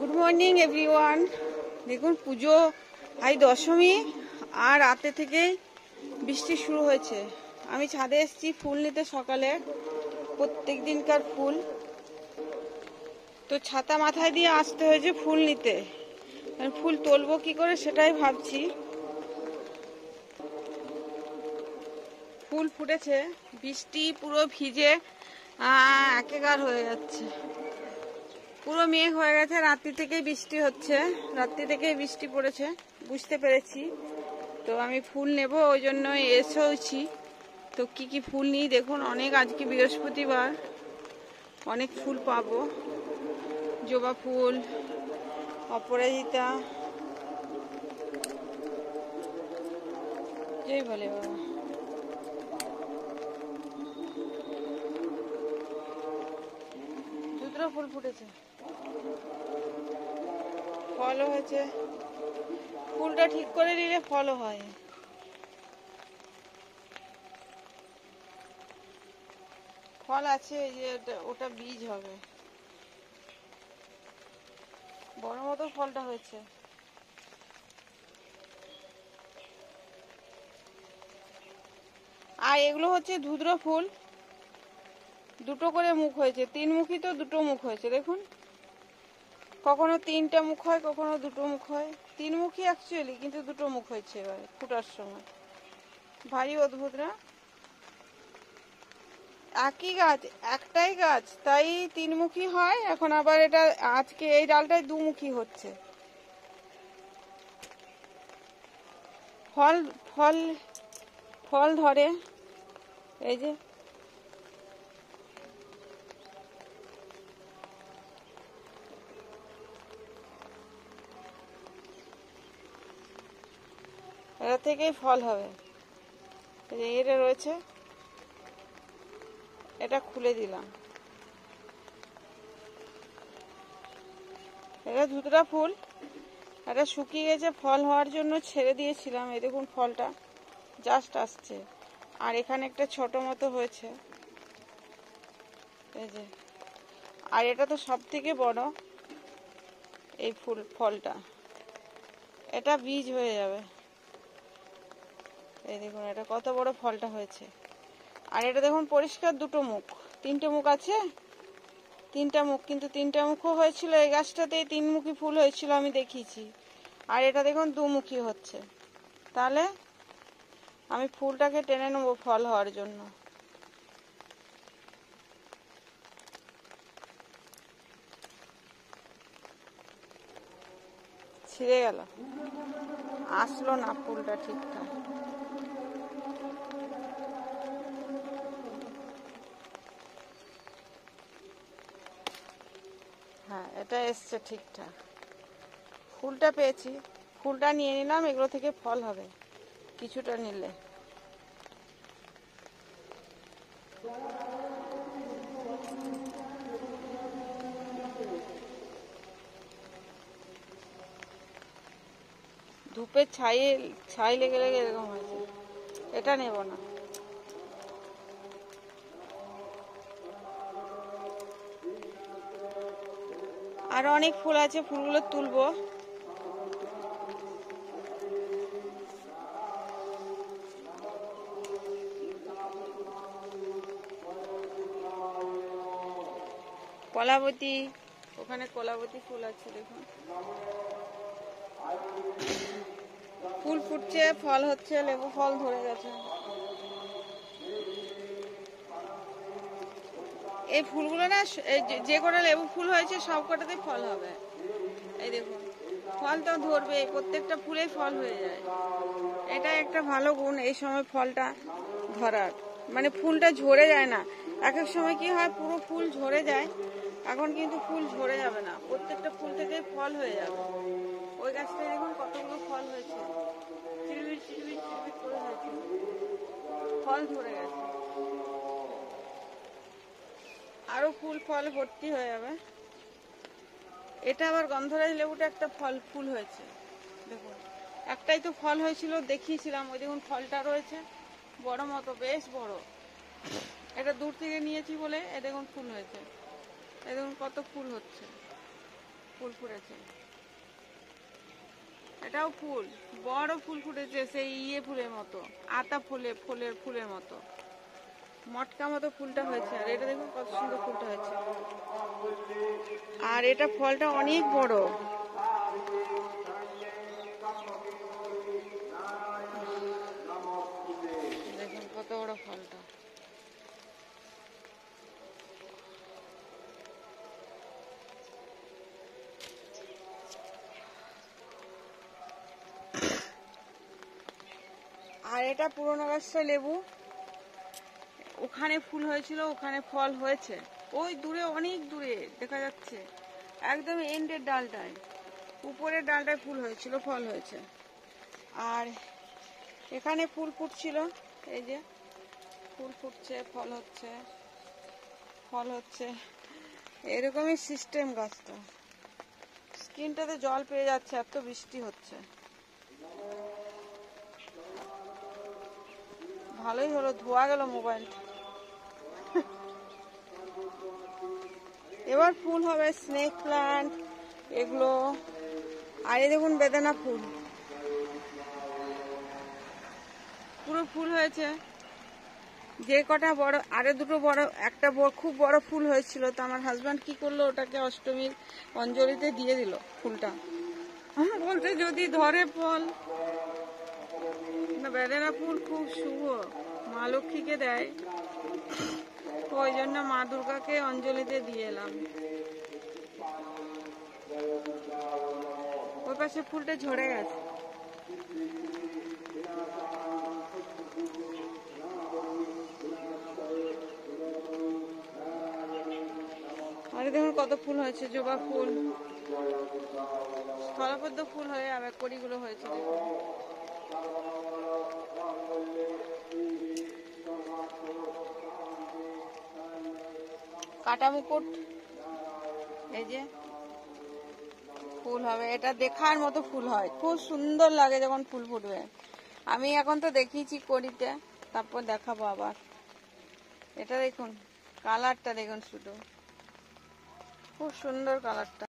Good morning everyone. দেখুন পুজো আজ দশমী আর রাতে থেকেই বৃষ্টি শুরু হয়েছে। আমি ছাদে এসেছি ফুল নিতে সকালে, প্রত্যেক দিনকার ফুল। তো ছাতা মাথায় দিয়ে আসতে হয়েছে ফুল নিতে। ফুল তুলবো কি করে সেটাই ভাবছি। ফুল ফুটেছে, বৃষ্টি পুরো ভিজে একেকার হয়ে যাচ্ছে। পুরো মেঘ হয়ে গেছে, রাত্রি থেকেই বৃষ্টি হচ্ছে, রাত্রি থেকেই বৃষ্টি পড়েছে বুঝতে পেরেছি। তো আমি ফুল নেব ওই জন্য এসেওছি। তো কি কি ফুল নিই দেখুন। অনেক, আজকে বৃহস্পতিবার, অনেক ফুল পাবো। জবা ফুল, অপরাজিতা, জয় বলে বাবা। দুটো ফুল ফুটেছে, ফলও হয়েছে। ফুলটা ঠিক করে দিলে ফলও হয়। ফল আছে, এই যে ওটা বীজ হবে, বড় মতো ফলটা হয়েছে। আর এগুলো হচ্ছে ধুদ্র ফুল, দুটো করে মুখ হয়েছে, তিন মুখী তো দুটো মুখ হয়েছে দেখুন। কখনো তিনটা মুখ হয়, কখনো দুটো মুখ হয়। তিন মুখী অ্যাকচুয়ালি, কিন্তু দুটো মুখ হয়েছে এবারে ফুটার সময়। ভারী অদ্ভুত না? একই গাছ, একটাই গাছ, তাই তিনমুখী হয়। এখন আবার এটা আজকে এই ডালটায় দুমুখী হচ্ছে। ফল ফল ফল ধরে, এই যে এটা থেকেই ফল হবে। এই যে এটা রয়েছে, এটা খুলে দিলাম। এটা ধুতরা ফুল, এটা শুকিয়ে গেছে, ফল হওয়ার জন্য ছেড়ে দিয়েছিলাম। এই দেখুন ফলটা জাস্ট আসছে। আর এখানে একটা ছোট মতো হয়েছে, এই যে। আর এটা তো সব থেকে বড়, এই ফলটা, এটা বীজ হয়ে যাবে। এই দেখুন এটা কত বড় ফলটা হয়েছে। আর এটা দেখুন পরিষ্কার দুটো মুখ, তিনটে মুখ আছে, তিনটা মুখ, কিন্তু তিনটা মুখও হয়েছিল এই গাছটাতেই, তিনমুখী ফুল হয়েছিল আমি দেখিয়েছি। আর এটা দেখুন দুমুখী হচ্ছে। তাহলে আমি ফুলটাকে টেনে নেবো ফল হওয়ার জন্য। ছিঁড়ে গেল, আসলো না ফুলটা ঠিকঠাক। হ্যাঁ, এটা এসছে ঠিকঠাক, ফুলটা পেয়েছি। ফুলটা নিয়ে নিলাম, এগুলো থেকে ফল হবে কিছুটা নিলে। ধূপের ছাই লেগে লেগে এরকম হয়েছে। এটা নেব না। আরো অনেক ফুল আছে, ফুলগুলো তুলবো। কলাবতী, ওখানে কলাবতী ফুল আছে দেখুন। ফুল ফুটছে, ফল হচ্ছে, লেবু ফল ধরে গেছে। এই ফুলগুলো না, যে কটা লেবু ফুল হয়েছে সব কটাতেই ফল হবে। এই দেখুন ফল তো ধরবে, প্রত্যেকটা ফুলেই ফল হয়ে যায়। এটা একটা ভালো গুণ এই সময় ফলটা ধরার, মানে ফুলটা ঝরে যায় না। এক এক সময় কি হয়, পুরো ফুল ঝরে যায়, এখন কিন্তু ফুল ঝরে যাবে না, প্রত্যেকটা ফুল থেকেই ফল হয়ে যাবে। ওই গাছটায় দেখুন কতগুলো ফল হয়েছে, চিরবির চিরবির চিরবির করে হয়েছে, ফল ধরে গেছে। আরো ফুল ফল ভর্তি হয়ে যাবে। এটা আবার গন্ধরাজ লেবুটা একটা ফুল হয়েছে দেখুন। একটাই তো ফল হয়েছিল, দেখিয়েছিলাম। ওই দেখুন ফলটা রয়েছে বড় মতো, বেশ বড়। এটা দূর থেকে নিয়েছি বলে এ দেখুন ফুল হয়েছে। এ দেখুন কত ফুল হচ্ছে, ফুল ফুটেছে, এটাও ফুল, বড় ফুল ফুটেছে, সেই ফুলের মতো, আতা ফুলের মতো, মটকা মতো ফুলটা হয়েছে। আর এটা দেখুন কত সুন্দর ফুলটা হয়েছে, আর এটা ফলটা অনেক বড়। দেখুন কত বড় ফলটা। আর এটা পুরনো গাছটা লেবু, ওখানে ফুল হয়েছিল, ওখানে ফল হয়েছে, ওই দূরে, অনেক দূরে দেখা যাচ্ছে, একদম এন্ডের ডালটায়, উপরের ডালটায় ফুল হয়েছিল, ফল হয়েছে। আর এখানে ফুল ফুটছিল, এই যে ফুল ফুটছে, ফল হচ্ছে, ফল হচ্ছে, এরকমই সিস্টেম গাছটা। স্কিনটাতে জল পেয়ে যাচ্ছে, এত বৃষ্টি হচ্ছে। ভালোই হলো, ধোয়া গেল মোবাইলটা। এবার ফুল হবে, স্নেক প্লান্ট এগুলো। আর এই দেখুন বেদানা ফুল, পুরো ফুল হয়েছে। যে কটা বড়, আরো দুটো বড়, একটা খুব বড় ফুল হয়েছিল, তো আমার হাজব্যান্ড কি করলো, ওটাকে অষ্টমীর অঞ্জলিতে দিয়ে দিল ফুলটা। বলতে যদি ধরে ফল, না বেদানা ফুল খুব শুভ, মা লক্ষ্মীকে দেয়, ওই জন্য মা দুর্গাকে অঞ্জলিতে দিয়ে এলাম। ওই পাশে ফুলটা ঝরে গেছে। আরে দেখুন কত ফুল হয়েছে, জবা ফুল, স্থলপদ্ম ফুল হয়ে আবার কড়িগুলো হয়েছে। কাটা মুকুট, এই যে ফুল হবে, এটা দেখার মতো ফুল হয়, খুব সুন্দর লাগে যখন ফুল ফুটবে। আমি এখন তো দেখিয়েছি কড়িতে, তারপর দেখাবো আবার। এটা দেখুন কালারটা, দেখুন শুধু খুব সুন্দর কালারটা।